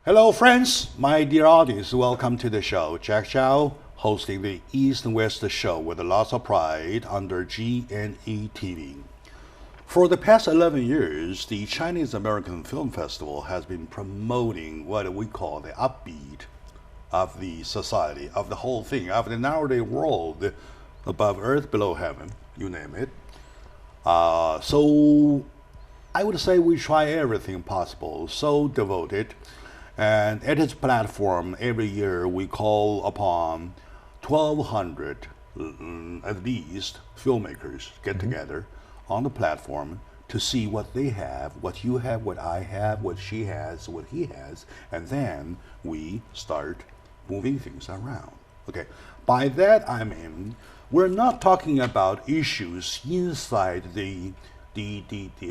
Hello, friends, my dear audience. Welcome to the show. Jack Chow hosting the East and West show with lots of pride under G&E TV. For the past 11 years, the Chinese American Film Festival has been promoting what we call the upbeat of the society, of the whole thing, of the nowadays world, above earth, below heaven, you name it. So I would say we try everything possible, so devoted. And at its platform, every year we call upon 1,200 at least filmmakers get together on the platform to see what they have, what you have, what I have, what she has, what he has, and then we start moving things around. Okay, by that I mean we're not talking about issues inside the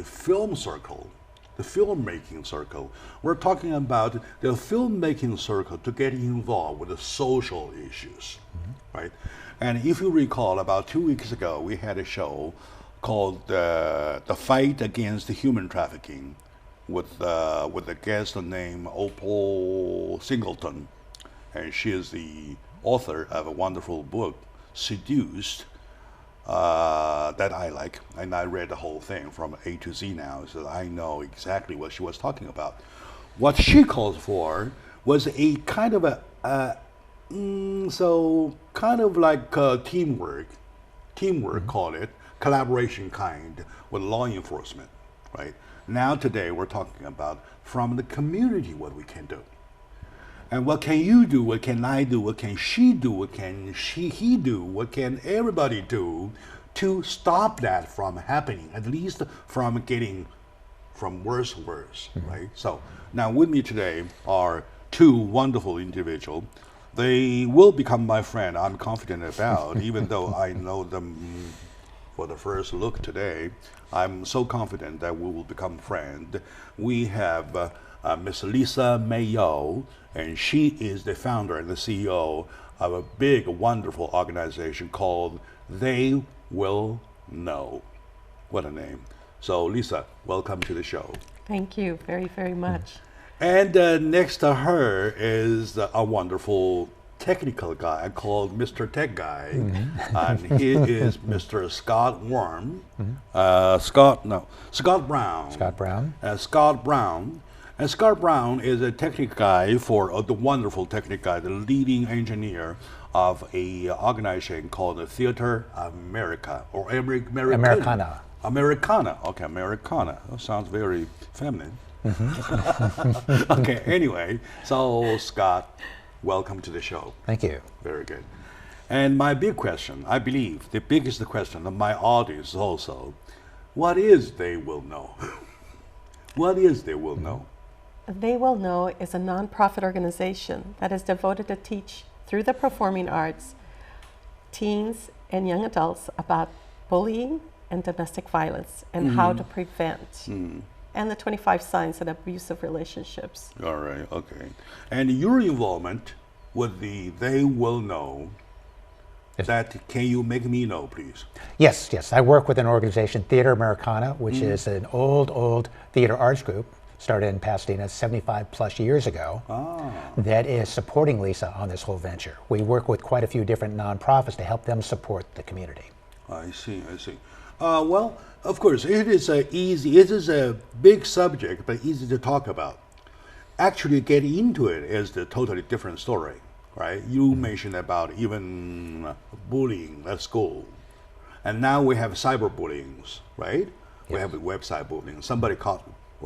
film circle, the filmmaking circle. We're talking about the filmmaking circle to get involved with the social issues, right? And if you recall, about 2 weeks ago, we had a show called "The Fight Against Human Trafficking" with a guest named Opal Singleton, and she is the author of a wonderful book, "Seduced." That I like, and I read the whole thing from A to Z now, so I know exactly what she was talking about. What she calls for was a kind of teamwork, call it, collaboration kind with law enforcement, right? Now today we're talking about from the community what we can do. And what can you do? What can I do? What can she do? What can he do? What can everybody do to stop that from happening? At least from getting from worse to worse, right? So now with me today are two wonderful individuals. They will become my friend. I'm confident about, even though I know them for the first look today. I'm so confident that we will become friends. We have Miss Lisa Mayo, and she is the founder and the CEO of a big, wonderful organization called They Will Know. What a name. So Lisa, welcome to the show. Thank you very, very much. And next to her is a wonderful technical guy called Mr. Tech Guy. And he is Mr. Scott Worm. Scott Brown. Scott Brown. Scott Brown. And Scott Brown is a technical guy for the wonderful technical guy, the leading engineer of a organization called the Theater America or Americana. Americana. Okay, Americana. That sounds very feminine. Okay, anyway, so Scott, welcome to the show. Thank you. Very good. And my big question, I believe, the biggest question of my audience also, what is They Will Know? What is They Will Know? They Will Know is a nonprofit organization that is devoted to teach through the performing arts teens and young adults about bullying and domestic violence and how to prevent and the 25 signs of abusive relationships. All right, okay. And your involvement with the They Will Know, can you make me know, please? Yes. I work with an organization, Theater Americana, which is an old theater arts group, started in Pasadena 75 plus years ago, that is supporting Lisa on this whole venture. We work with quite a few different nonprofits to help them support the community. I see. Well, of course, it is a big subject, but easy to talk about. Actually, getting into it is the totally different story, right? You mentioned about even bullying at school, and now we have cyberbullying, right? Yes. We have website bullying. Somebody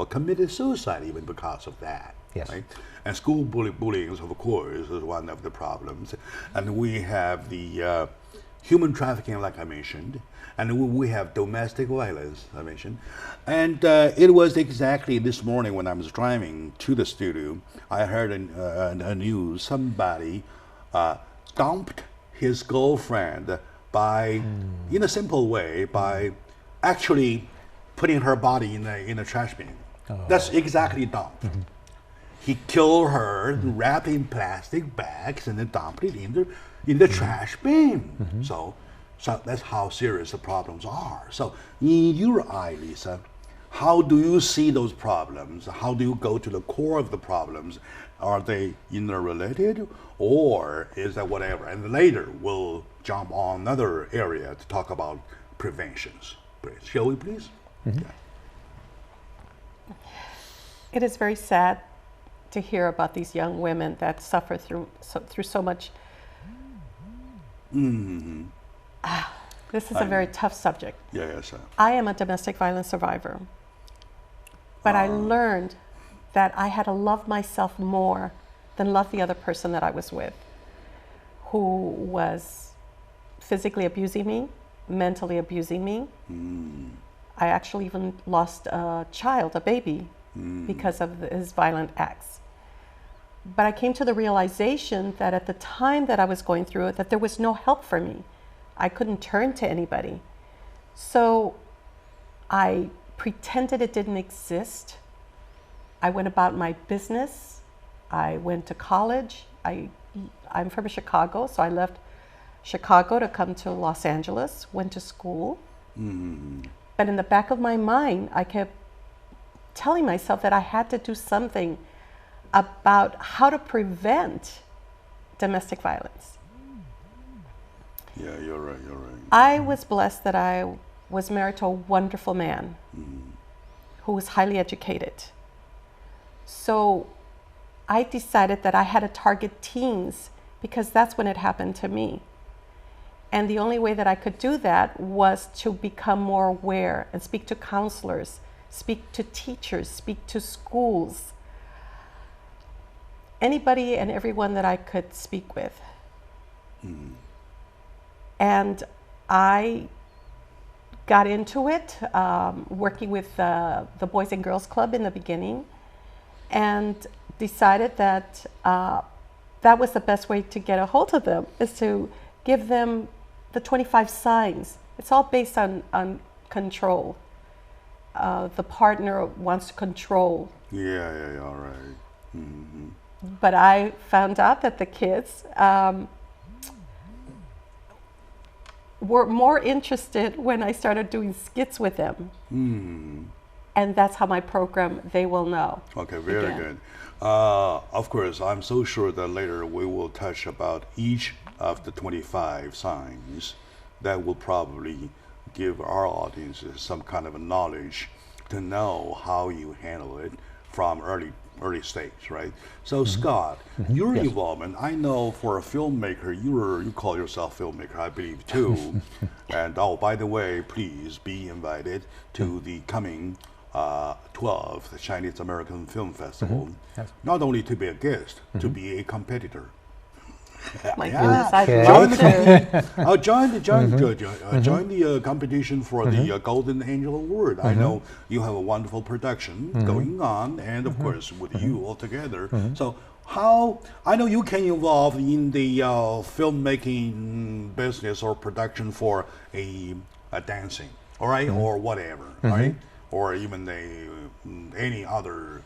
committed suicide even because of that. Yes. Right? And school bullying, of course, is one of the problems. And we have the human trafficking, like I mentioned, and we have domestic violence, I mentioned. And it was exactly this morning when I was driving to the studio, I heard a news, somebody dumped his girlfriend by, in a simple way, by actually putting her body in a trash bin. That's exactly dumped. He killed her, wrapped in plastic bags, and then dumped it in the trash bin. So that's how serious the problems are. So in your eye, Lisa, how do you see those problems? How do you go to the core of the problems? Are they interrelated, or is that whatever? And later we'll jump on another area to talk about preventions. Shall we, please? Yeah. It is very sad to hear about these young women that suffer through so much. This is a very tough subject. Yes. I am a domestic violence survivor, but I learned that I had to love myself more than love the other person that I was with, who was physically abusing me, mentally abusing me. I actually even lost a child, a baby, because of his violent acts. But I came to the realization that at the time that I was going through it, that there was no help for me. I couldn't turn to anybody. So I pretended it didn't exist. I went about my business. I went to college. I'm from Chicago, so I left Chicago to come to Los Angeles, went to school. But in the back of my mind, I kept telling myself that I had to do something about how to prevent domestic violence. Yeah, you're right. I was blessed that I was married to a wonderful man who was highly educated. So I decided that I had to target teens because that's when it happened to me. And the only way that I could do that was to become more aware and speak to counselors, speak to teachers, speak to schools, anybody and everyone that I could speak with. And I got into it, working with the Boys and Girls Club in the beginning, and decided that that was the best way to get a hold of them, is to give them the 25 signs. It's all based on control. The partner wants to control. Yeah, all right. But I found out that the kids were more interested when I started doing skits with them. And that's how my program, They Will Know. Okay, very good. Of course, I'm so sure that later we will touch about each of the 25 signs that will probably give our audiences some kind of a knowledge to know how you handle it from early stage, right? So Scott, your involvement, I know for a filmmaker, you call yourself filmmaker, I believe too. And by the way, please be invited to the coming 12th Chinese American Film Festival, not only to be a guest, to be a competitor. My goodness, I'd love to. Join the competition for the Golden Angel Award. I know you have a wonderful production going on, and of course with you all together. So how, I know you can involve in the filmmaking business or production for a dancing, all right, or whatever, right, or even any other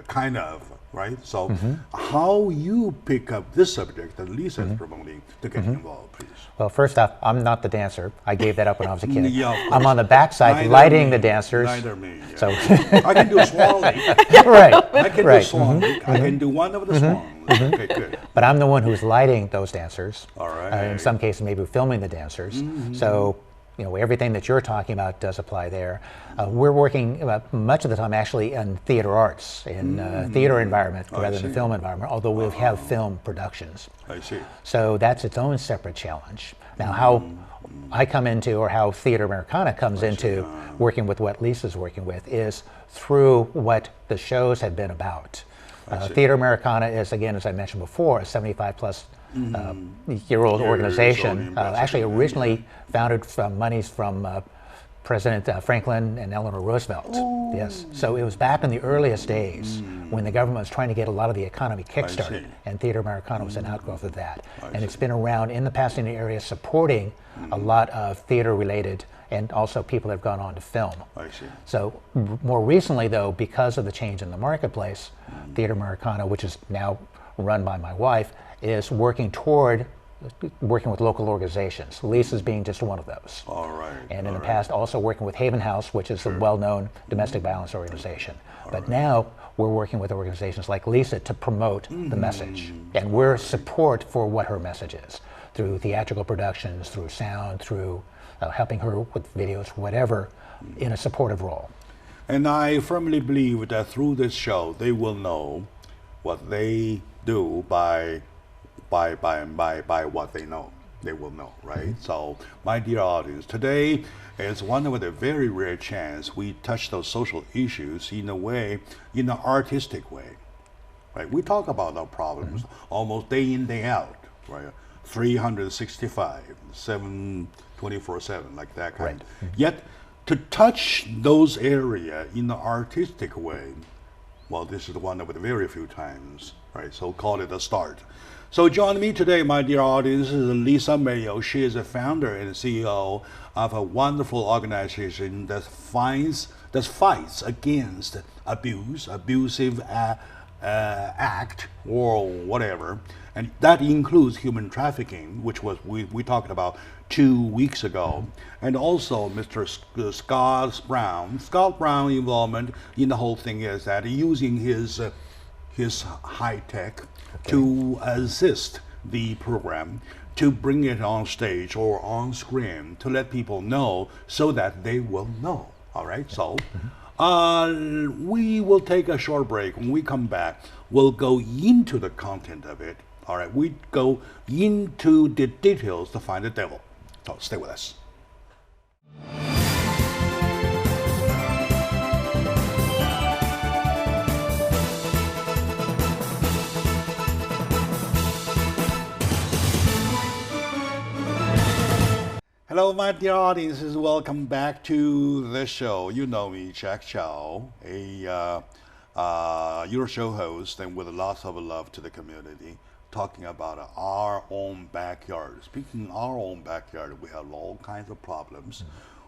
kind of, right? So how you pick up this subject that Lisa is promoting to get involved, please? Well, first off, I'm not the dancer. I gave that up when I was a kid. Yeah, of I'm course. on the backside Neither lighting me. the dancers. Neither me. Yeah. So I can do a swan leap. right, I can right. do swan leap. I can do one of the swans. Okay, good. But I'm the one who's lighting those dancers. All right. In some cases, maybe filming the dancers. So, you know, everything that you're talking about does apply there. We're working much of the time actually in theater arts, in theater environment rather than film environment, although we have film productions. I see. So that's its own separate challenge. Now, how I come into, or how Theater Americana comes into working with what Lisa's working with, is through what the shows have been about. Theater Americana is, again, as I mentioned before, a 75-plus year-old organization, actually originally founded from monies from President Franklin and Eleanor Roosevelt. Yes, so it was back in the earliest days when the government was trying to get a lot of the economy kickstarted, and Theater Americana was an outgrowth of that. And it's been around in the Pasadena area supporting a lot of theater-related, and also people that have gone on to film. I see. So more recently, though, because of the change in the marketplace, Theater Americana, which is now run by my wife, is working toward working with local organizations. Lisa's being just one of those. All right. And in the past, also working with Haven House, which is a well-known domestic violence organization. But now we're working with organizations like Lisa to promote the message. And we're support for what her message is, through theatrical productions, through sound, through helping her with videos, whatever, in a supportive role. And I firmly believe that through this show, they will know what they do by what they know. They will know, right? So, my dear audience, today is one of the very rare chance we touch those social issues in a way, in an artistic way, right? We talk about our problems almost day in, day out, right? 365, 24/7, like that kind. Yet, to touch those areas in an artistic way, well, this is one of the very few times, right? So call it a start. So join me today, my dear audience, is Lisa Mayo. She is a founder and CEO of a wonderful organization that fights against abusive act, or whatever, and that includes human trafficking, which was we talked about 2 weeks ago, and also Mr. Scott Brown. Scott Brown involvement in the whole thing is that using his high tech to assist the program, to bring it on stage or on screen, to let people know so that they will know. All right, so we will take a short break. When we come back, we'll go into the content of it. All right, we go into the details to find the devil. So stay with us. Hello, my dear audiences. Welcome back to the show. You know me, Jack Chow, your show host, and with lots of love to the community, talking about our own backyard. Speaking of our own backyard, we have all kinds of problems.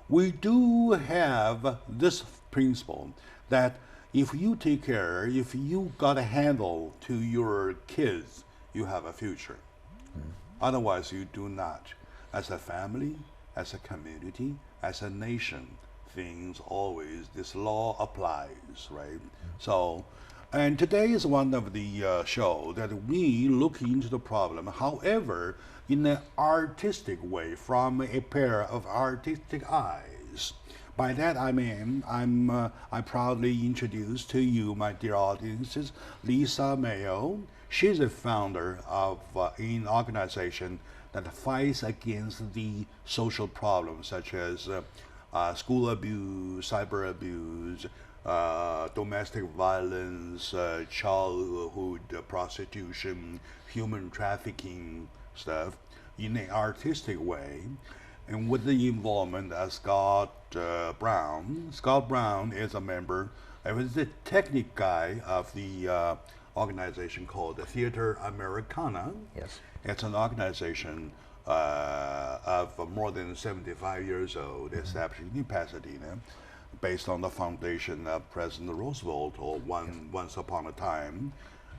We do have this principle that if you take care, if you got a handle to your kids, you have a future. Otherwise, you do not. As a family, as a community, as a nation, this law applies, right? So, and today is one of the show that we look into the problem, however, in an artistic way, from a pair of artistic eyes. By that I mean, I proudly introduce to you, my dear audiences, Lisa Mayo. She's a founder of an organization that fights against the social problems such as school abuse, cyber abuse, domestic violence, childhood prostitution, human trafficking stuff in an artistic way, and with the involvement of Scott Brown. Scott Brown is a member, he was the technical guy of the organization called the Theater Americana. Yes. It's an organization of more than 75 years old, established in Pasadena, based on the foundation of President Roosevelt, or once upon a time.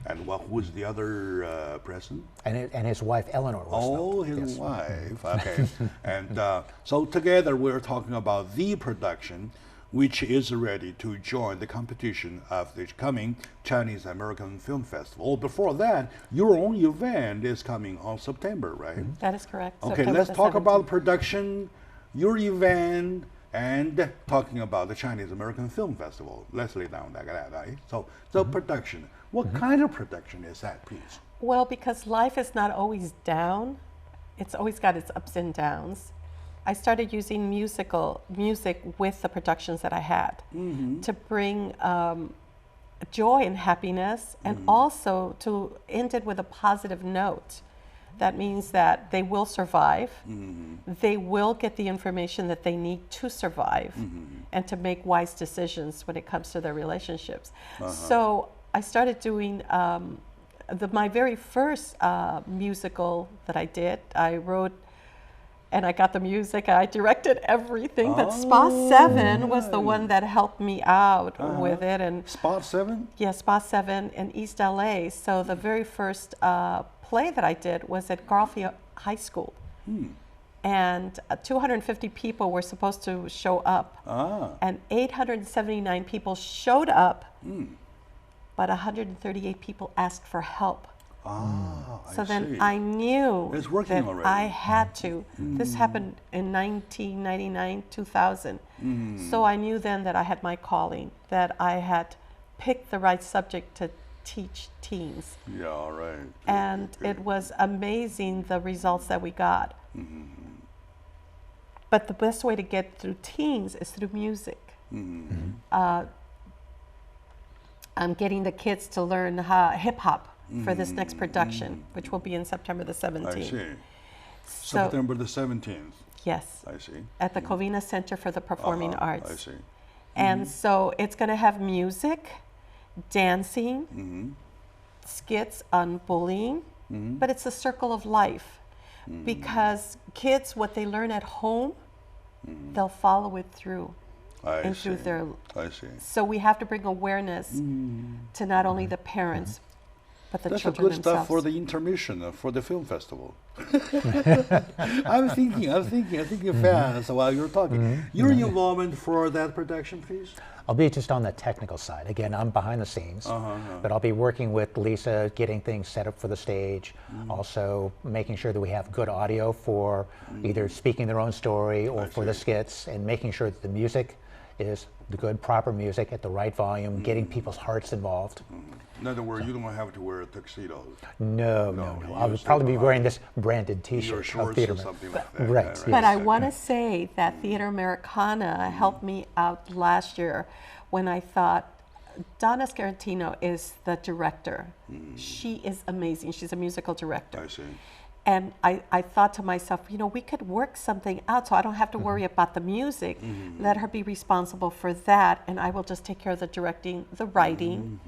And who was the other president? And his wife, Eleanor Roosevelt. Oh, his wife. Okay. And so together we're talking about the production, which is ready to join the competition of the coming Chinese American Film Festival. Before that, your own event is coming on September, right? That is correct. Okay, September let's the talk 17th. about production, your event, and talking about the Chinese American Film Festival. Let's lay down that, right? So production. What kind of production is that, please? Well, because life is not always down, it's always got its ups and downs. I started using music with the productions that I had to bring joy and happiness, and also to end it with a positive note. That means that they will survive, they will get the information that they need to survive, and to make wise decisions when it comes to their relationships. So I started doing my very first musical that I did. I wrote and I got the music. I directed everything, but Spa 7 was the one that helped me out with it. And Spot 7? yeah, Spa 7 in East LA. So the very first play that I did was at Garfield High School. And 250 people were supposed to show up. And 879 people showed up, but 138 people asked for help. So then I knew It's working that already. I had to. This happened in 1999, 2000. So I knew then that I had my calling, that I had picked the right subject to teach teens. Yeah, all right. And it was amazing the results that we got. But the best way to get through teens is through music. I'm getting the kids to learn hip hop for this next production, which will be in September the 17th. I see. So, September the 17th. yes, I see. at the Covina Center for the Performing Arts. I see. And so it's going to have music, dancing, skits on bullying, but it's a circle of life. Because kids, what they learn at home, they'll follow it through. I through see. their. I see. So we have to bring awareness to not only the parents, but the That's the children good stuff themselves. for the intermission for the film festival. I'm thinking fast while you're talking. Your involvement for that production, please? I'll be just on the technical side. Again, I'm behind the scenes, but I'll be working with Lisa, getting things set up for the stage, also making sure that we have good audio for either speaking their own story or for the skits, and making sure that the music is the good, proper music at the right volume, getting people's hearts involved. In other words, you don't have to wear a tuxedo. No. you I would stay probably be behind. wearing this branded Your T-shirt of shorts Theater or Americana. something like that. Right, Yeah, But I want to say that Theater Americana helped me out last year when I thought, Donna Scarantino is the director. She is amazing. She's a musical director. I see. And I thought to myself, we could work something out so I don't have to worry about the music. Let her be responsible for that, and I will just take care of the directing, the writing,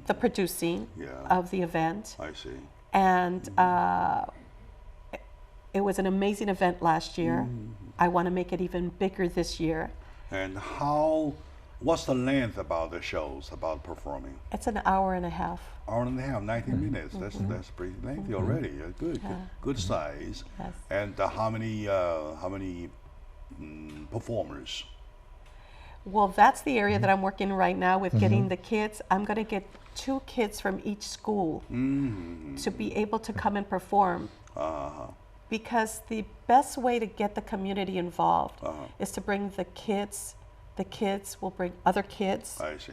the producing of the event. I see. And it was an amazing event last year. I want to make it even bigger this year. And what's the length about the shows, about performing? It's an hour and a half. Hour and a half, 90 minutes. That's pretty lengthy already. Good size. Yes. And how many performers? Well, that's the area that I'm working right now with getting the kids. I'm going to get 2 kids from each school to be able to come and perform. Because the best way to get the community involved is to bring the kids. The kids will bring other kids. I see.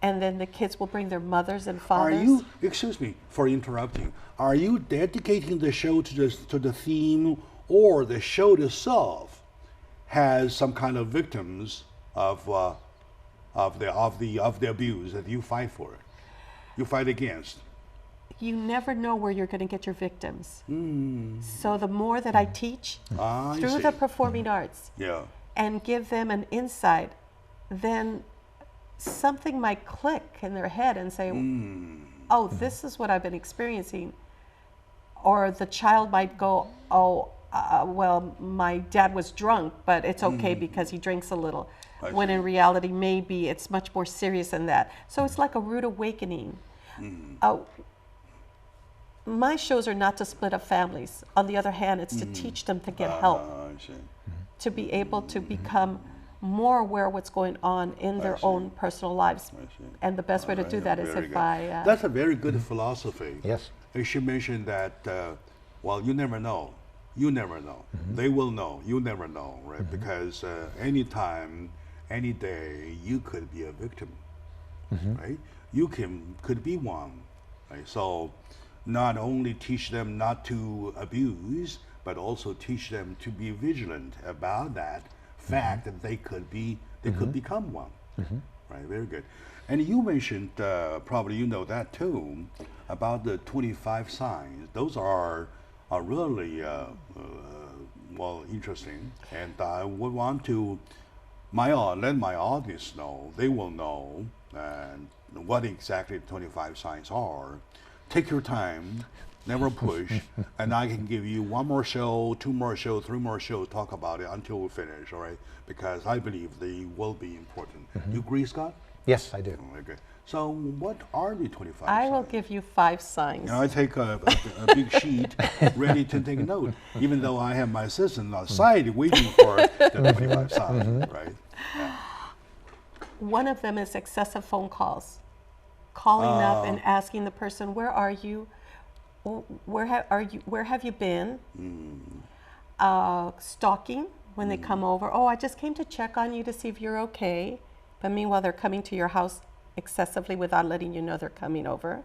And then the kids will bring their mothers and fathers. Are you, excuse me for interrupting, are you dedicating the show to the theme, or the show itself has some kind of victims of the abuse that you fight for? You fight against? You never know where you're going to get your victims. So the more that I teach through the performing arts and give them an insight, then something might click in their head and say, oh, this is what I've been experiencing. Or the child might go, well, my dad was drunk, but it's okay because he drinks a little. When in reality, maybe it's much more serious than that. So it's like a rude awakening. My shows are not to split up families. On the other hand, it's to teach them to get help, to be able to become more aware of what's going on in their own personal lives. And the best way to do that is if I... That's a very good philosophy. Yes. And she mentioned that, well, you never know. You never know. They will know. You never know, right? Because anytime, any day, you could be a victim, right? You could be one, right? So not only teach them not to abuse, but also teach them to be vigilant about that fact that they could become one, right? Very good. And you mentioned, probably you know that too, about the 25 signs. Those are really well, interesting, and I would want to let my audience know. They will know what exactly the 25 signs are. Take your time never push. And I can give you one more show, two more shows, three more shows, talk about it until we finish, all right? Because I believe they will be important. You agree, Scott? Yes, I do. Okay. So what are the 25 I signs? will give you 5 signs. I take a big sheet ready to take a note, even though I have my assistant outside waiting for the 25 signs, right? Yeah. One of them is excessive phone calls. Calling up and asking the person, where are you? Where have you been? Stalking when they come over. Oh, I just came to check on you to see if you're okay. But meanwhile, they're coming to your house excessively without letting you know they're coming over.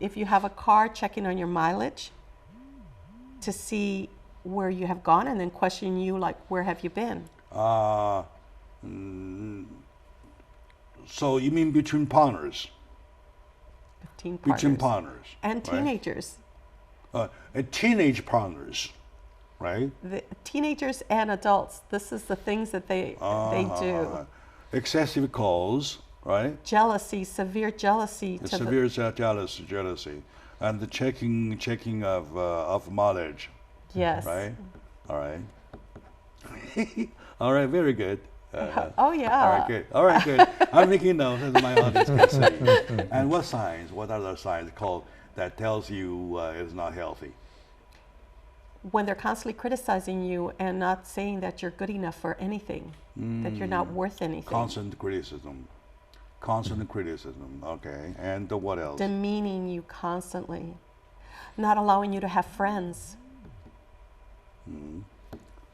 If you have a car, checking on your mileage to see where you have gone and then questioning you like, where have you been? So you mean between partners? Between partners. And teenagers. Right? Teenage partners, right? The teenagers and adults, this is the things that they do. Excessive calls, right? Jealousy, severe jealousy. Severe jealousy. And the checking of mileage. Yes. Right? All right. All right, very good. Oh, yeah. All right, good. All right, good. I'm making notes as my audience can see. And what signs, what are the signs called that tells you it's not healthy? When they're constantly criticizing you and not saying that you're good enough for anything, that you're not worth anything. Constant criticism, okay. And what else? Demeaning you constantly. Not allowing you to have friends.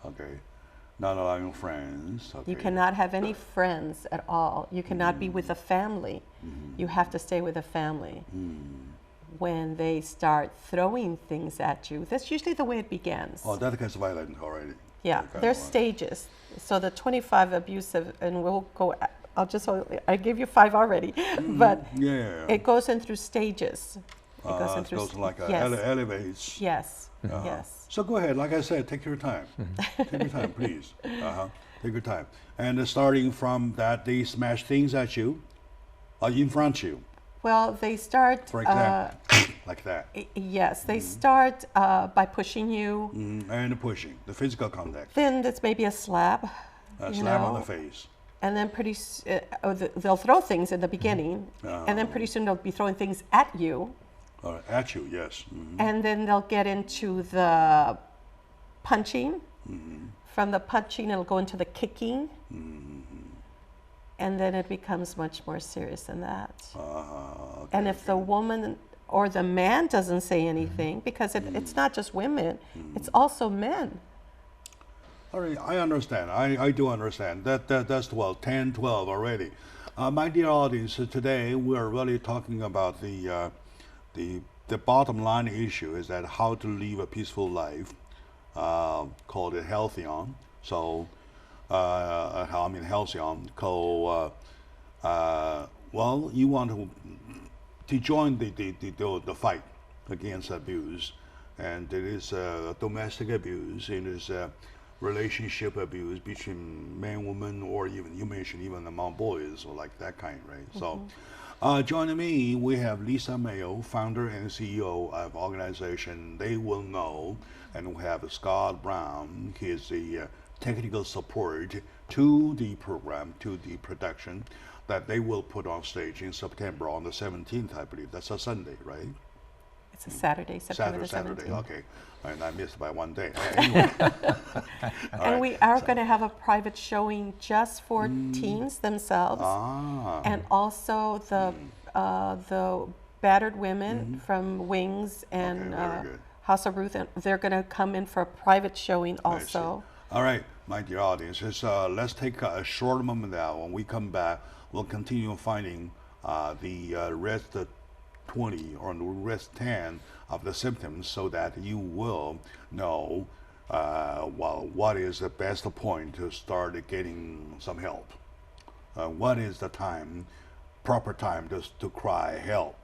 Okay. Not allowing friends. Okay. You cannot have any friends at all. You cannot be with a family. You have to stay with a family. When they start throwing things at you, that's usually the way it begins. Oh, that gets violent already. Yeah, there's stages. So the 25 abusive, and we'll go, I gave you 5 already, but it goes in through stages. It goes in through goes like elevates. Yes, yes. So go ahead, like I said, take your time. Take your time, please. Take your time. And starting from that, they smash things at you, in front of you. Well, they start. For example, like that. Yes, they start by pushing you. And pushing, the physical contact. Then there's maybe a slap. A slap on the face. And then they'll throw things in the beginning, and then pretty soon they'll be throwing things at you. At you, yes. And then they'll get into the punching. From the punching, it'll go into the kicking. And then it becomes much more serious than that. Okay, and if the woman or the man doesn't say anything, because it's not just women, it's also men. All right, I understand. I do understand. That's 10, 12 already. My dear audience, today we are really talking about the bottom line issue is that how to live a peaceful life, called it healthy on. So, healthy on. Well, you want to join the fight against abuse, and it is domestic abuse, it is relationship abuse between man, woman, or even you mentioned even among boys or like that kind, right? So. Joining me, we have Lisa Mayo, founder and CEO of organization They Will Know, and we have Scott Brown. He is the technical support to the program, to the production that they will put on stage in September on the 17th, I believe. That's a Sunday, right? It's a Saturday, September the 17th. Saturday, okay. And I missed by one day. Anyway. And we are going to have a private showing just for teens themselves, and also the battered women from Wings and House of Ruth, and they're going to come in for a private showing also. All right, my dear audience, let's take a short moment now. When we come back, we'll continue finding the rest 20 or the rest 10 of the symptoms so that you will know what is the best point to start getting some help. What is the proper time to cry help?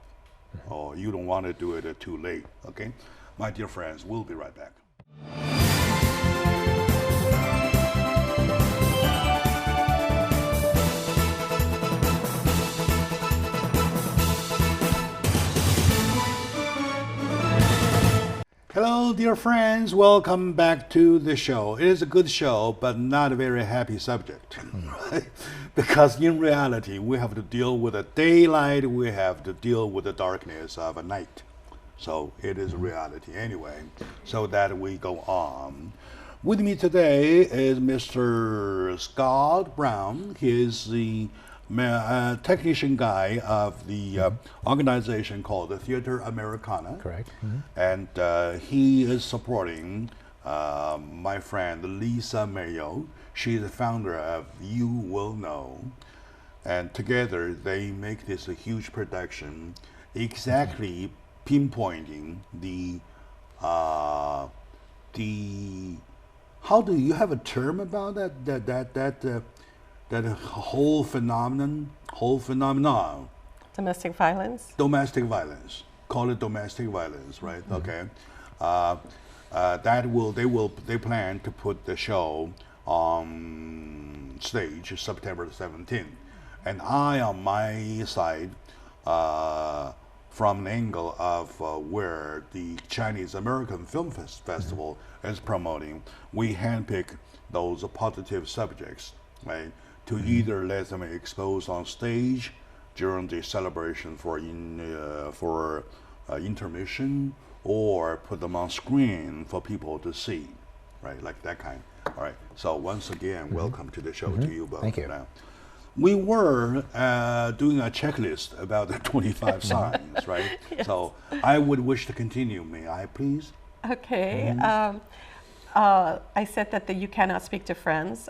Or you don't want to do it too late, okay? My dear friends, we'll be right back. Hello, dear friends. Welcome back to the show. It is a good show, but not a very happy subject, right? Because in reality, we have to deal with the daylight, we have to deal with the darkness of a night. So it is reality anyway, so that we go on. With me today is Mr. Scott Brown. He is the technician guy of the organization called the Theater Americana. Correct. And he is supporting my friend Lisa Mayo. She's the founder of You Will Know. And together they make this a huge production, exactly pinpointing the how do you have a term about that whole phenomenon? Domestic violence. Domestic violence. Call it domestic violence, right? Okay. They plan to put the show on stage September 17th, and I on my side, from an angle of where the Chinese American Film Festival is promoting, we handpick those positive subjects, right, to either let them expose on stage during the celebration for intermission, or put them on screen for people to see, right, like that kind. All right. So once again, welcome to the show to you both. Thank you. Now, we were doing a checklist about the 25 signs, right? Yes. So I would wish to continue. May I, please? Okay. I said that you cannot speak to friends.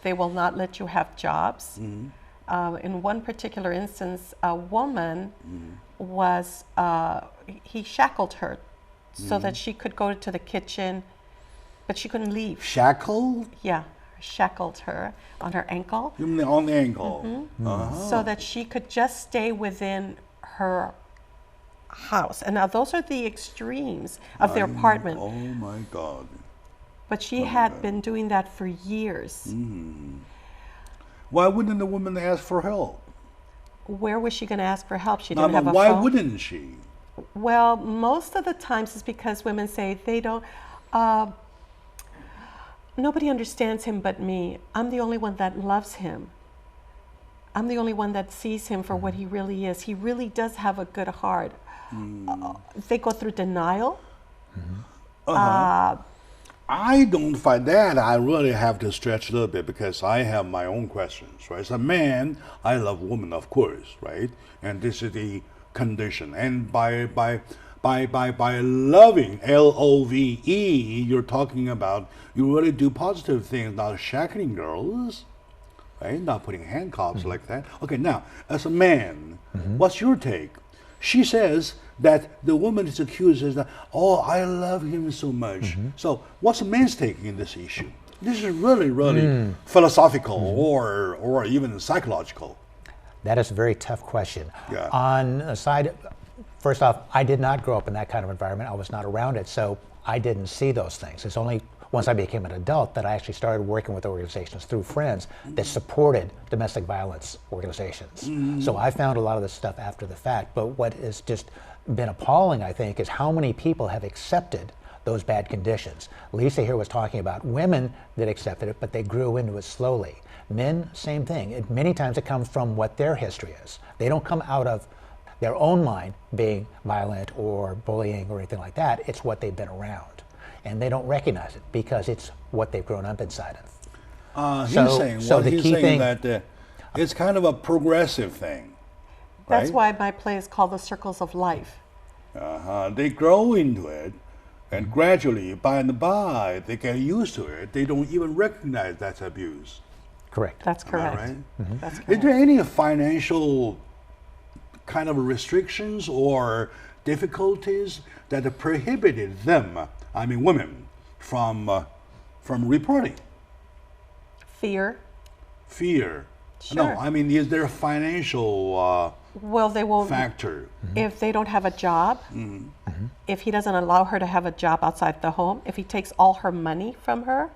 They will not let you have jobs. In one particular instance, a woman was, he shackled her so that she could go to the kitchen, but she couldn't leave. Shackled? Yeah, shackled her on her ankle. You mean on the ankle? So that she could just stay within her house. And now those are the extremes of their apartment. Oh my God. But she had been doing that for years. Why wouldn't the woman ask for help? Where was she going to ask for help? She No, didn't but have a why phone. wouldn't she? Well, most of the times it's because women say they don't, nobody understands him but me. I'm the only one that loves him. I'm the only one that sees him for what he really is. He really does have a good heart. They go through denial. I don't find that. I really have to stretch a little bit because I have my own questions, right? As a man, I love women, of course, right? And this is the condition. And by loving, L-O-V-E, you're talking about you really do positive things, not shackling girls, right? Not putting handcuffs like that. Okay, now, as a man, what's your take? She says that the woman is accused that, oh, I love him so much. So what's a man's take in this issue? This is really, really philosophical or even psychological. That is a very tough question. Yeah. On the side, first off, I did not grow up in that kind of environment. I was not around it, so I didn't see those things. It's only once I became an adult that I actually started working with organizations through friends that supported domestic violence organizations. So I found a lot of this stuff after the fact, but what has just been appalling, I think, is how many people have accepted those bad conditions. Lisa here was talking about women that accepted it, but they grew into it slowly. Men, same thing. Many times it comes from what their history is. They don't come out of their own mind being violent or bullying or anything like that. It's what they've been around. And they don't recognize it because it's what they've grown up inside of. He's saying that it's kind of a progressive thing. That's right? why my play is called The Circles of Life. They grow into it, and gradually, by and by, they get used to it. They don't even recognize that's abuse. Correct. That's Am I correct. right? That's Is correct. there any financial kind of restrictions or difficulties that prohibited them, I mean women, from reporting? Fear. Fear. Sure. No, I mean, is there a financial Well, they will, factor? if they don't have a job, if he doesn't allow her to have a job outside the home, if he takes all her money from her,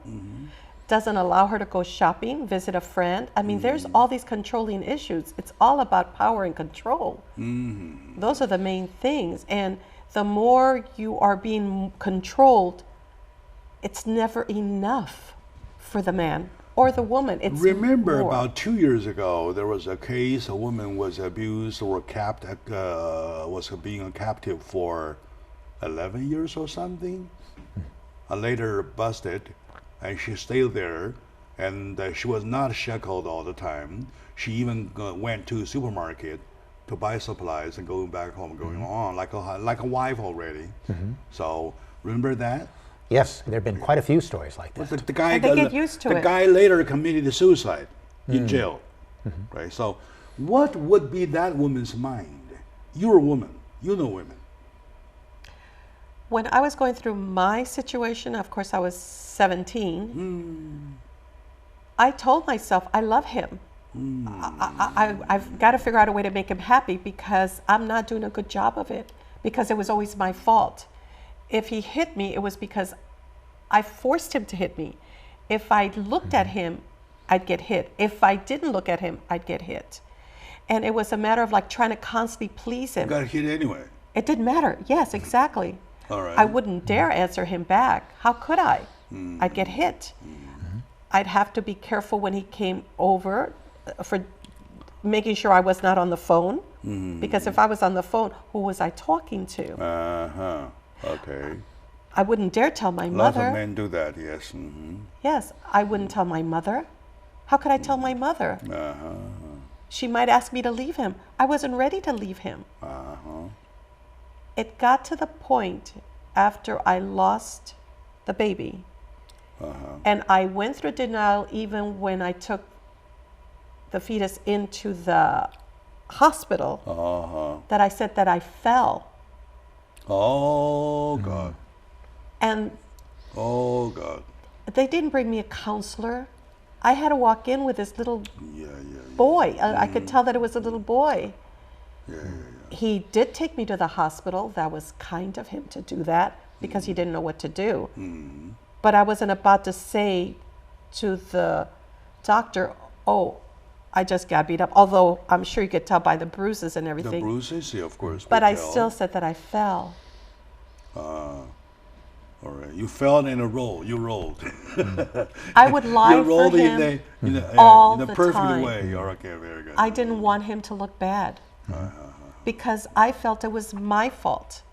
doesn't allow her to go shopping, visit a friend. I mean, there's all these controlling issues. It's all about power and control. Those are the main things. And the more you are being controlled, it's never enough for the man or the woman. It's Remember, more. about 2 years ago, there was a case. A woman was abused or was being a captive for 11 years or something. Later busted, and she stayed there, and she was not shackled all the time. She even went to a supermarket to buy supplies and going back home, going on like a wife already. So remember that? Yes, there have been quite a few stories like that. The guy And they get used to the it. guy later committed suicide in jail. Right? So what would be that woman's mind? You're a woman. You know women. When I was going through my situation, of course I was 17, I told myself, I love him. I've got to figure out a way to make him happy because I'm not doing a good job of it, because it was always my fault. If he hit me, it was because I forced him to hit me. If I looked at him, I'd get hit. If I didn't look at him, I'd get hit. And it was a matter of like trying to constantly please him. You got hit anyway. It didn't matter. Yes, exactly. All right. I wouldn't dare answer him back. How could I? I'd get hit. I'd have to be careful when he came over for making sure I was not on the phone. Because if I was on the phone, who was I talking to? Okay. I wouldn't dare tell my Lots mother. of men do that, yes. Yes, I wouldn't tell my mother. How could I tell my mother? She might ask me to leave him. I wasn't ready to leave him. It got to the point after I lost the baby, and I went through denial even when I took the fetus into the hospital, that I said that I fell. Oh, God. And Oh, God. they didn't bring me a counselor. I had to walk in with this little Yeah. boy. I could tell that it was a little boy. Yeah. He did take me to the hospital. That was kind of him to do that because he didn't know what to do. But I wasn't about to say to the doctor, oh, I just got beat up. Although I'm sure you could tell by the bruises and The everything. bruises, yeah, of course. But we I tell. still said that I fell. All right. You fell in a roll. You rolled. I would lie You for rolled him in all a the perfect time. way. Okay, very good. I didn't want him to look bad because I felt it was my fault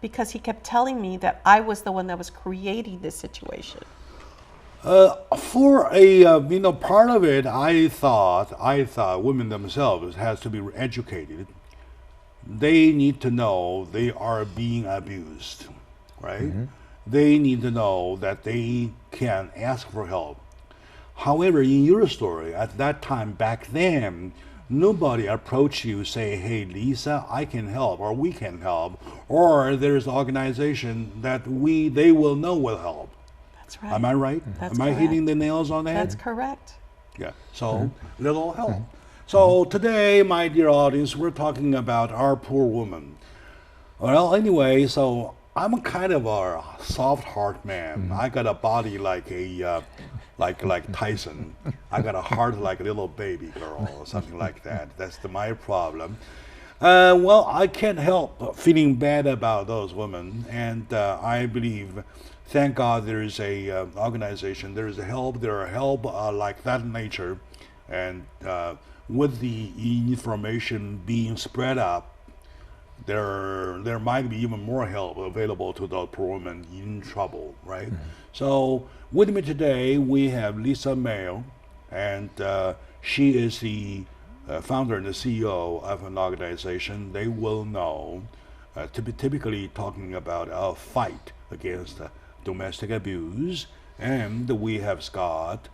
because he kept telling me that I was the one that was creating this situation. For a part of it, I thought women themselves has to be educated. They need to know they are being abused, right? They need to know that they can ask for help. However, in your story, at that time back then, nobody approached you say, "Hey, Lisa, I can help," or "We can help," or "There's an organization that they will know will help." That's right. Am I right? That's Am I correct. hitting the nails on the head? That's correct. Yeah. So little help. So today, my dear audience, we're talking about our poor woman. Well, anyway, so I'm a kind of a soft heart man. I got a body like a like Tyson. I got a heart like a little baby girl or something like that. That's my problem. Well, I can't help feeling bad about those women, and I believe, thank God, there is a organization. There is a help. There are help like that nature, and with the information being spread up, there might be even more help available to those poor women in trouble, right? So with me today we have Lisa Mayo, and she is the founder and the CEO of an organization they will know, typically talking about a fight against domestic abuse. And we have Scott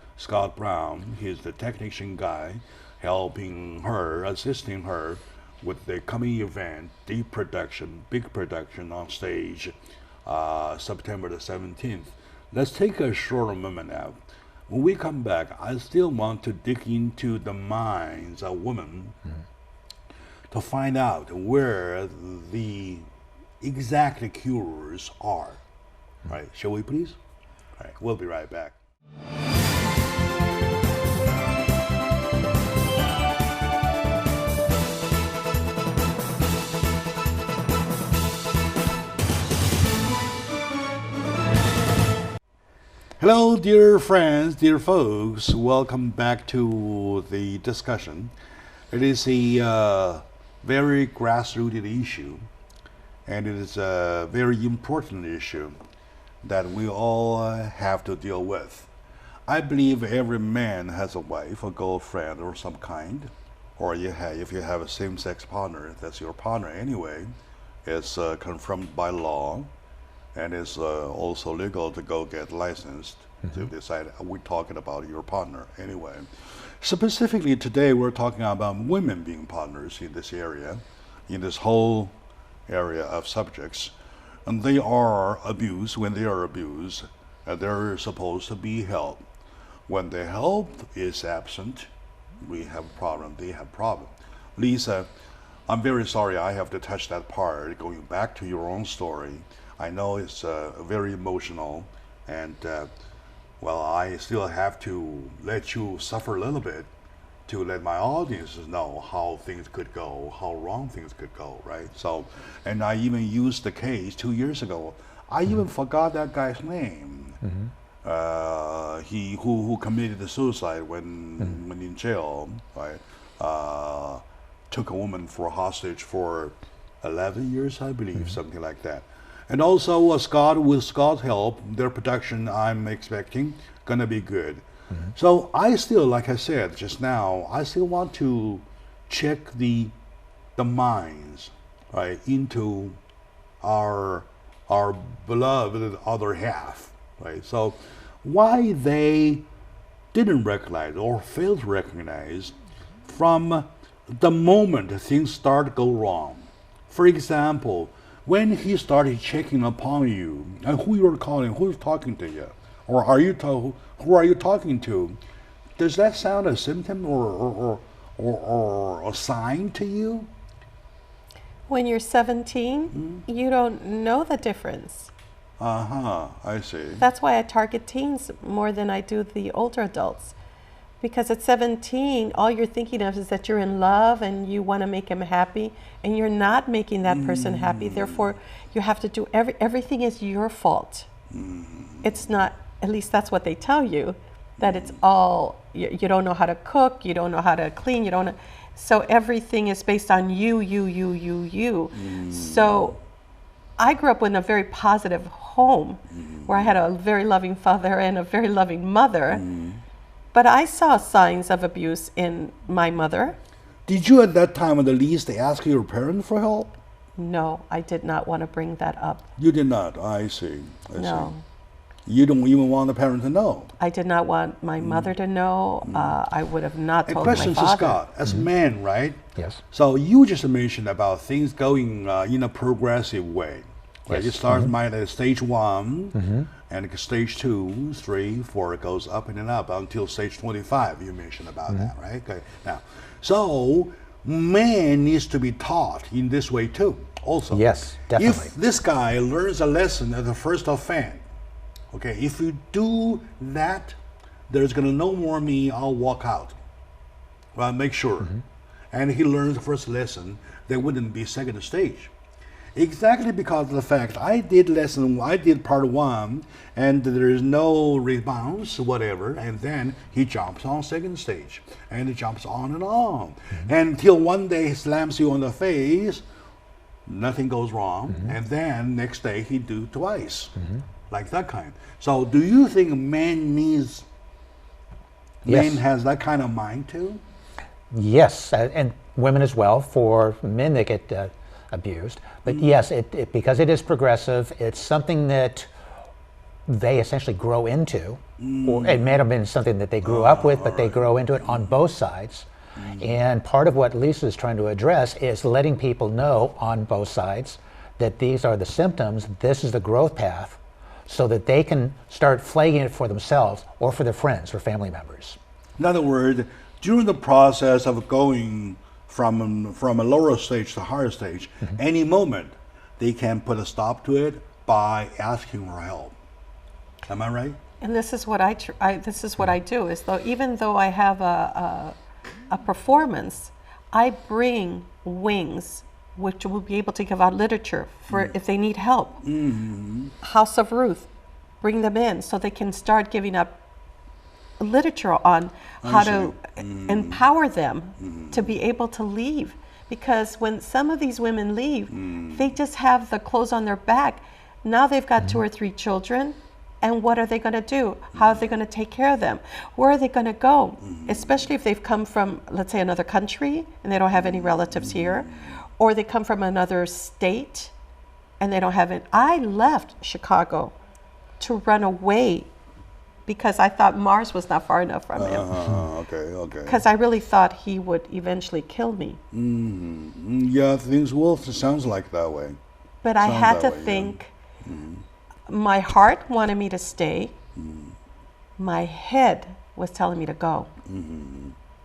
Brown. He's the technician guy, helping her, assisting her with the coming event, big production on stage, September the 17th. Let's take a short moment now. When we come back, I still want to dig into the minds of women to find out where the exact cures are. Right? Shall we please? All right, we'll be right back. Hello, dear friends, dear folks. Welcome back to the discussion. It is a very grassrooted issue, and it is a very important issue that we all have to deal with. I believe every man has a wife, a girlfriend, or some kind, or if you have a same-sex partner, that's your partner anyway. It's confirmed by law, and it's also legal to go get licensed to decide we're talking about your partner anyway. Specifically today we're talking about women being partners in this area, in this whole area of subjects. And they are abused. When they are abused, they're supposed to be helped. When the help is absent, we have a problem, they have a problem. Lisa, I'm very sorry I have to touch that part, going back to your own story. I know it's very emotional, and well, I still have to let you suffer a little bit to let my audiences know how things could go, how wrong things could go, right? So, and I even used the case 2 years ago. I even forgot that guy's name. He who committed the suicide when in jail, right? Took a woman for hostage for 11 years, I believe, something like that. And also, with Scott's help, their production, I'm expecting, gonna be good. So I still, like I said just now, I still want to check the minds, right, into our beloved other half, right? So why they didn't recognize or failed to recognize from the moment things start to go wrong. For example, when he started checking upon you and who you're calling, who's talking to you, or who are you talking to? Does that sound a symptom or a sign to you? When you're 17, you don't know the difference. I see. That's why I target teens more than I do the older adults. Because at 17, all you're thinking of is that you're in love and you want to make him happy, and you're not making that person happy. Therefore, you have to do everything is your fault. It's not, at least that's what they tell you, that it's all, you don't know how to cook, you don't know how to clean, you don't know. So everything is based on you. So I grew up in a very positive home where I had a very loving father and a very loving mother. But I saw signs of abuse in my mother. Did you at that time at the least ask your parents for help? No, I did not want to bring that up. You did not. I see. I No. see. You don't even want the parent to know. I did not want my mother to know. I would have not told my Question to father. Scott, as man, right? Yes. So you just mentioned about things going in a progressive way. Right? Yes. It starts at stage 1, and stage 2, 3, 4, it goes up and up until stage 25. You mentioned about that, right? Okay. Now, so man needs to be taught in this way too. Also, Yes, definitely. if this guy learns a lesson at the first offense, okay, if you do that, there's gonna no more me. I'll walk out. Well, make sure, and he learns the first lesson. There wouldn't be second stage. Exactly because of the fact I did part 1, and there is no response, whatever, and then he jumps on second stage, and he jumps on and on, until one day he slams you on the face, nothing goes wrong, and then next day he do twice, like that kind. So do you think man has that kind of mind too? Yes, and women as well. For men that get abused, but yes, because it is progressive, it's something that they essentially grow into, or it may have been something that they grew up with, but they grow into it on both sides. And part of what Lisa is trying to address is letting people know on both sides that these are the symptoms, this is the growth path, so that they can start flagging it for themselves or for their friends or family members. In other words, during the process of going from a lower stage to higher stage, any moment they can put a stop to it by asking for help. Am I right? And this is what I do. Is though even though I have a performance, I bring wings which will be able to give out literature for if they need help. House of Ruth, bring them in so they can start giving up literature on how to empower them to be able to leave. Because when some of these women leave, they just have the clothes on their back. Now they've got 2 or 3 children, and what are they going to do? How are they going to take care of them? Where are they going to go? Especially if they've come from, let's say, another country and they don't have any relatives here, or they come from another state and they don't have it. I left Chicago to run away because I thought Mars was not far enough from him. Okay. Because I really thought he would eventually kill me. Yeah, things will sounds like that way. But I Sounds had that to way, think, my heart wanted me to stay. My head was telling me to go.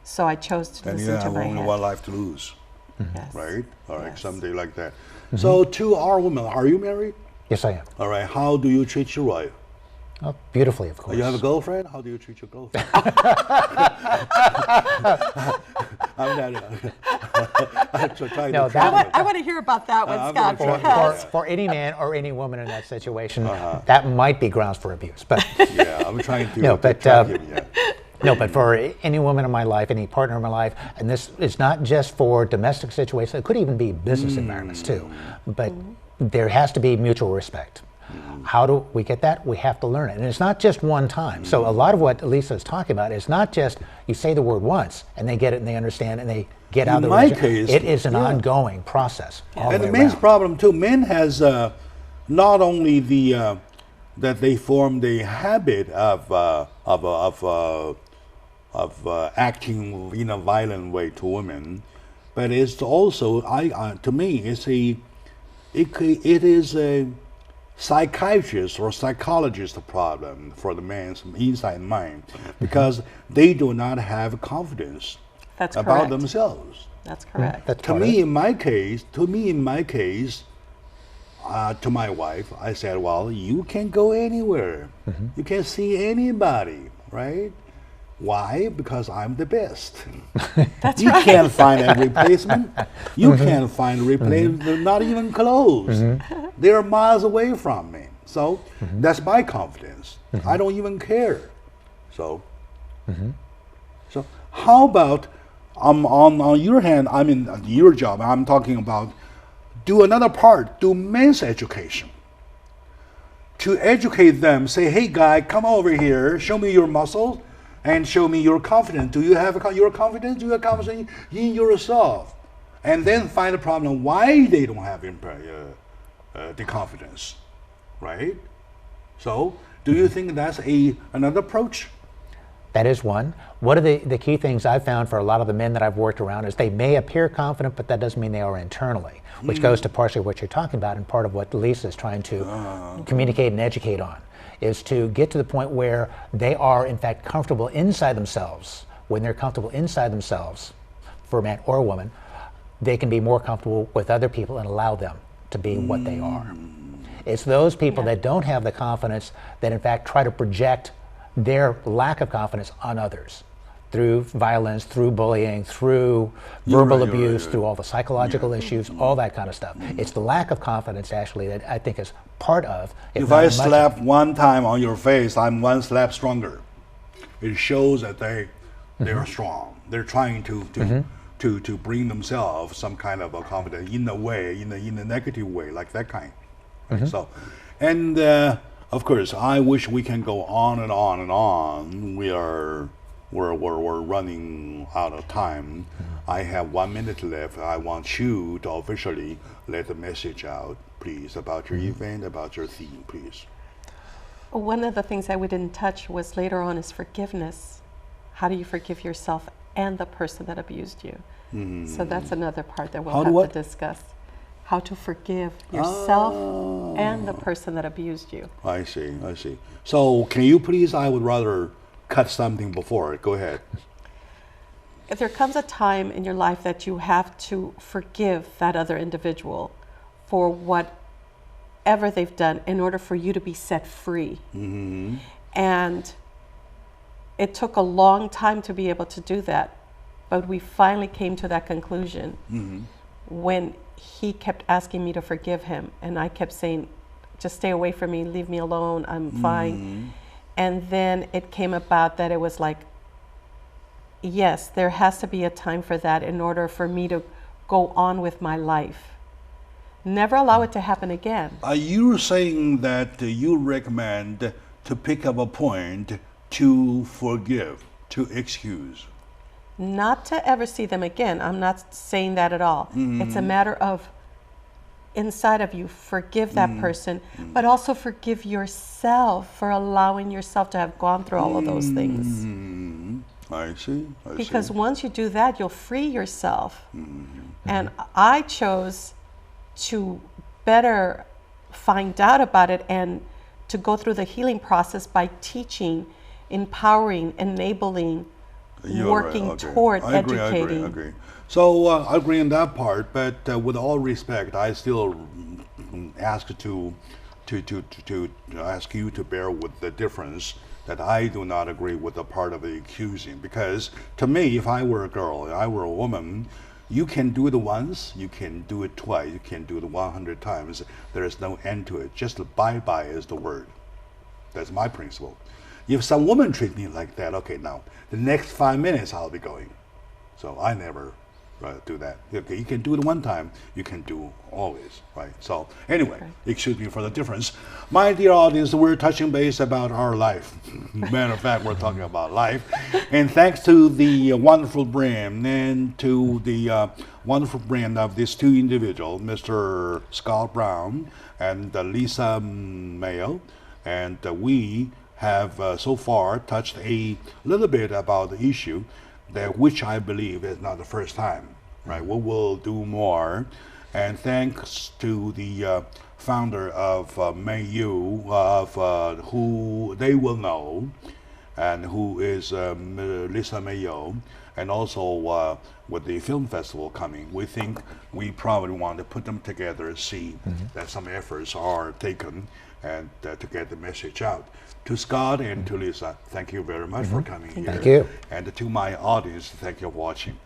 So I chose to And you listen to have my only head. one life to lose, Yes. right? All right, Yes. someday like that. So to our women, are you married? Yes, I am. All right, how do you treat your wife? Oh, beautifully, of course. You have a girlfriend? How do you treat your girlfriend? I'm not. I'm trying No, to that- I want to hear about that one, I'm Scott. gonna try Because For any man or any woman in that situation, that might be grounds for abuse. But Yeah, I'm trying to. No, but, track him, yeah. no, but for any woman in my life, any partner in my life, and this is not just for domestic situations, it could even be business environments too. But there has to be mutual respect. How do we get that? We have to learn it. And it's not just one time. So a lot of what Lisa is talking about is not just you say the word once and they get it and they understand and they get out of the my relationship. case, It is an yeah. ongoing process. All And the the way men's around. problem too. Men has not only the that they form the habit of acting in a violent way to women, but it's also to me it is a psychiatrist or psychologist problem for the man's inside mind because they do not have confidence That's about correct. themselves. That's correct. That's To part of me, it. in my case, to my wife, I said, "Well, you can go anywhere. You can see anybody, right? Why? Because I'm the best. That's You right. can't find a replacement. You can't find a replacement. They're not even close. They're miles away from me. So that's my confidence. I don't even care. So, so how about on your hand? I mean, your job. I'm talking about do another part. Do men's education. To educate them, say, "Hey, guy, come over here. Show me your muscles." And show me your confidence. Do you have your confidence? Do you have confidence in yourself? And then find the problem why they don't have the confidence, right? So, do you think that's another approach? That is one. One of the key things I've found for a lot of the men that I've worked around is they may appear confident, but that doesn't mean they are internally, which goes to partially what you're talking about and part of what Lisa is trying to communicate and educate on, is to get to the point where they are in fact comfortable inside themselves. When they're comfortable inside themselves, for a man or a woman, they can be more comfortable with other people and allow them to be what they are. It's those people that don't have the confidence that in fact try to project their lack of confidence on others through violence, through bullying, through verbal abuse, through all the psychological issues, all that kind of stuff. It's the lack of confidence actually that I think is part of. If not I as much slap one time on your face, I'm one slap stronger. It shows that they're strong. They're trying to bring themselves some kind of a confidence in a way, in a negative way, like that kind. So, and of course, I wish we can go on and on and on. We're running out of time. I have 1 minute left. I want you to officially let the message out, please, about your event, about your theme, please. One of the things that we didn't touch was later on is forgiveness. How do you forgive yourself and the person that abused you? So that's another part that we'll have to discuss. How to forgive yourself and the person that abused you. I see. So can you please, I would rather cut something before. Go ahead. If there comes a time in your life that you have to forgive that other individual for whatever they've done in order for you to be set free. And it took a long time to be able to do that, but we finally came to that conclusion when he kept asking me to forgive him, and I kept saying, just stay away from me, leave me alone, I'm fine. And then it came about that it was like, yes, there has to be a time for that in order for me to go on with my life. Never allow it to happen again. Are you saying that you recommend to pick up a point to forgive, to excuse? Not to ever see them again. I'm not saying that at all. It's a matter of inside of you, forgive that person, but also forgive yourself for allowing yourself to have gone through all of those things. I see. Because once you do that, you'll free yourself. And I chose to better find out about it and to go through the healing process by teaching, empowering, enabling, working toward educating. I agree. So I agree on that part, but with all respect, I still ask to ask you to bear with the difference that I do not agree with the part of the accusing. Because to me, if I were a girl, if I were a woman, you can do it once, you can do it twice, you can do it 100 times. There is no end to it. Just bye-bye is the word. That's my principle. If some woman treats me like that, okay, now the next 5 minutes I'll be going. So I never do that. Okay, you can do it one time, you can do always, right? So anyway, excuse me for the difference. My dear audience, we're touching base about our life. Matter of fact, we're talking about life. And thanks to the wonderful brain and to the wonderful brain of these two individuals, Mr. Scott Brown and Lisa Mayo, and we have so far touched a little bit about the issue, that which I believe is not the first time, right? We will do more, and thanks to the founder of Mayu, of who they will know, and who is Lisa Mayo, and also with the film festival coming, we think we probably want to put them together, see that some efforts are taken, and to get the message out. To Scott and to Lisa, thank you very much for coming here. Thank you. And to my audience, thank you for watching.